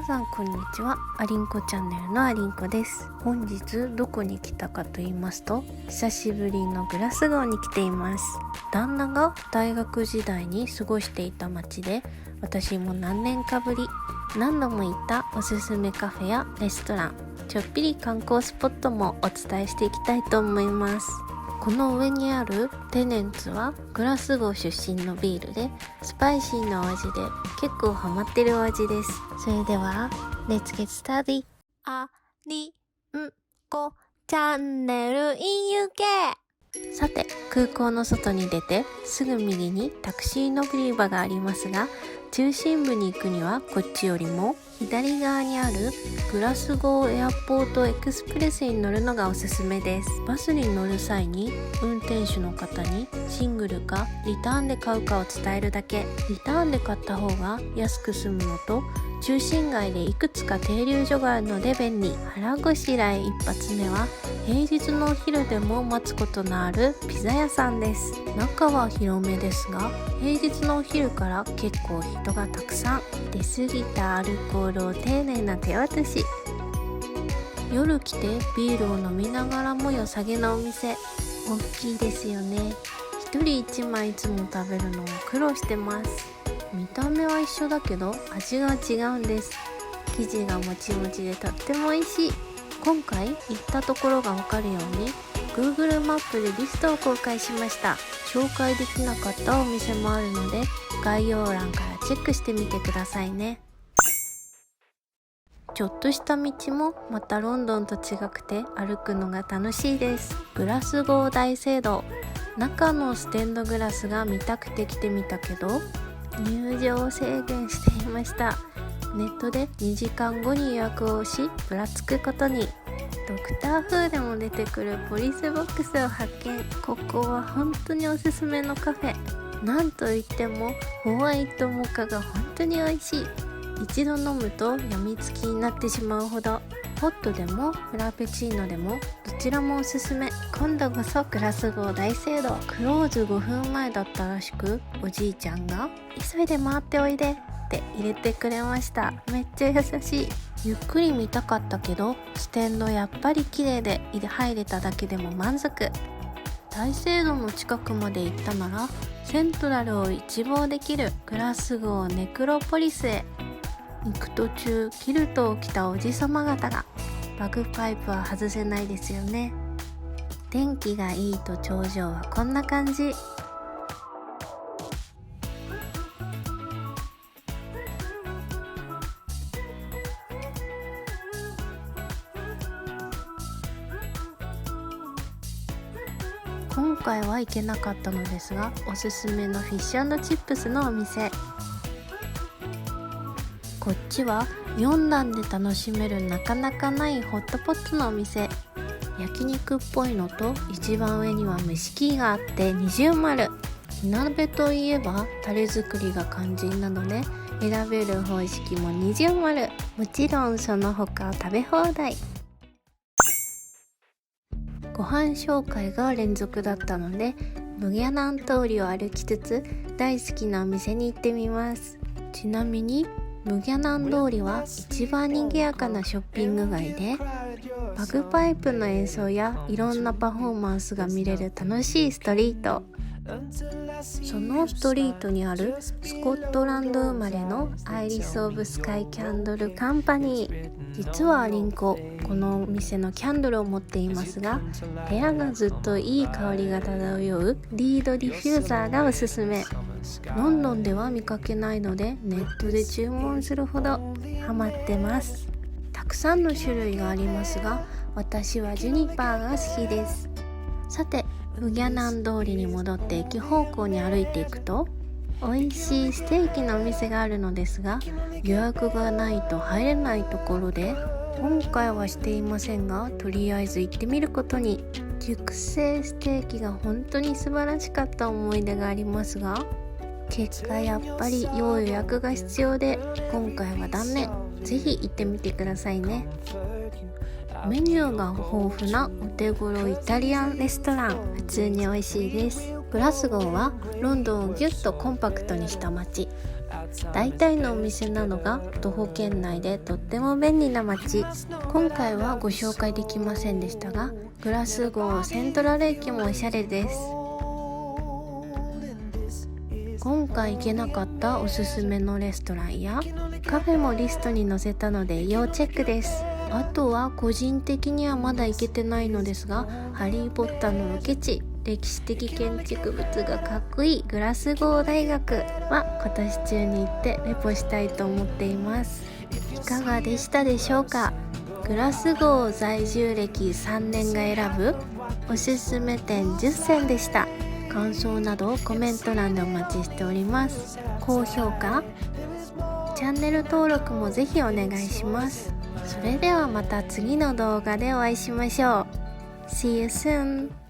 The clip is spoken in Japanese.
さんこんにちは。アリンコチャンネルのアリンコです。本日どこに来たかと言いますと、久しぶりのグラスゴーに来ています。旦那が大学時代に過ごしていた町で、私も何年かぶり何度も行ったおすすめカフェやレストラン、ちょっぴり観光スポットもお伝えしていきたいと思います。この上にあるテネンツはグラスゴー出身のビールで、スパイシーなお味で結構ハマってるお味です。それではLet's get started。 アリンコチャンネル in UK。 さて、空港の外に出てすぐ右にタクシー乗り場がありますが、中心部に行くにはこっちよりも左側にあるグラスゴーエアポートエクスプレスに乗るのがおすすめです。バスに乗る際に運転手の方にシングルかリターンで買うかを伝えるだけ。リターンで買った方が安く済むのと、中心街でいくつか停留所があるので便利。腹ごしらえ一発目は平日のお昼でも待つことのあるピザ屋さんです。中は広めですが、平日のお昼から結構人がたくさん。出過ぎたアルコールを丁寧な手渡し。夜来てビールを飲みながらも良さげなお店。大きいですよね。一人一枚いつも食べるのは苦労してます。見た目は一緒だけど味が違うんです。生地がもちもちでとっても美味しい。今回行ったところがわかるように Google マップでリストを公開しました。紹介できなかったお店もあるので、概要欄からチェックしてみてくださいね。ちょっとした道もまたロンドンと違くて歩くのが楽しいです。グラスゴー大聖堂。中のステンドグラスが見たくて来てみたけど、入場制限していました。ネットで2時間後に予約をし、ぶらつくことに。ドクター風でも出てくるポリスボックスを発見。ここは本当におすすめのカフェ。なんといってもホワイトモカが本当に美味しい。一度飲むと病みつきになってしまうほど。ホットでもフラペチーノでもどちらもおすすめ。今度こそグラスゴー大聖堂。クローズ5分前だったらしく、おじいちゃんが急いで回っておいでって入れてくれました。めっちゃ優しい。ゆっくり見たかったけど、ステンドやっぱり綺麗で入れただけでも満足。大聖堂の近くまで行ったならセントラルを一望できるグラスゴーネクロポリスへ。行く途中、キルトを着たおじさま方が。バグパイプは外せないですよね。天気がいいと頂上はこんな感じ。今回は行けなかったのですが、おすすめのフィッシュ&チップスのお店。こっちは4段で楽しめるなかなかないホットポットのお店。焼肉っぽいのと、一番上には蒸し器があって二重丸。火鍋といえばタレ作りが肝心なので、選べる方式も二重丸。もちろんその他食べ放題。ご飯紹介が連続だったので、ブギャナン通りを歩きつつ大好きなお店に行ってみます。ちなみにブギャナン通りは一番賑やかなショッピング街で、バグパイプの演奏やいろんなパフォーマンスが見れる楽しいストリート。そのストリートにあるスコットランド生まれのアイリス・オブ・スカイ・キャンドル・カンパニー。実はアリンコ、このお店のキャンドルを持っていますが、部屋がずっといい香りが漂うリードディフューザーがおすすめ。ロンドンでは見かけないので、ネットで注文するほどハマってます。たくさんの種類がありますが、私はジュニパーが好きです。さて、ブギャナン通りに戻って駅方向に歩いていくと、美味しいステーキのお店があるのですが、予約がないと入れないところで、今回はしていませんが、とりあえず行ってみることに。熟成ステーキが本当に素晴らしかった思い出がありますが、結果やっぱり要予約が必要で今回は断念。ぜひ行ってみてくださいね。メニューが豊富なお手頃イタリアンレストラン、普通に美味しいです。グラスゴーはロンドンをギュッとコンパクトにした街。大体のお店などが徒歩圏内でとっても便利な街。今回はご紹介できませんでしたが、グラスゴーセントラル駅もおしゃれです。今回行けなかったおすすめのレストランやカフェもリストに載せたので要チェックです。あとは個人的にはまだ行けてないのですが、ハリーポッターのロケ地、歴史的建築物がかっこいいグラスゴー大学は今年中に行ってレポしたいと思っています。いかがでしたでしょうか。グラスゴー在住歴3年が選ぶおすすめ店10選でした。感想などコメント欄でお待ちしております。高評価、チャンネル登録もぜひお願いします。それではまた次の動画でお会いしましょう。See you soon!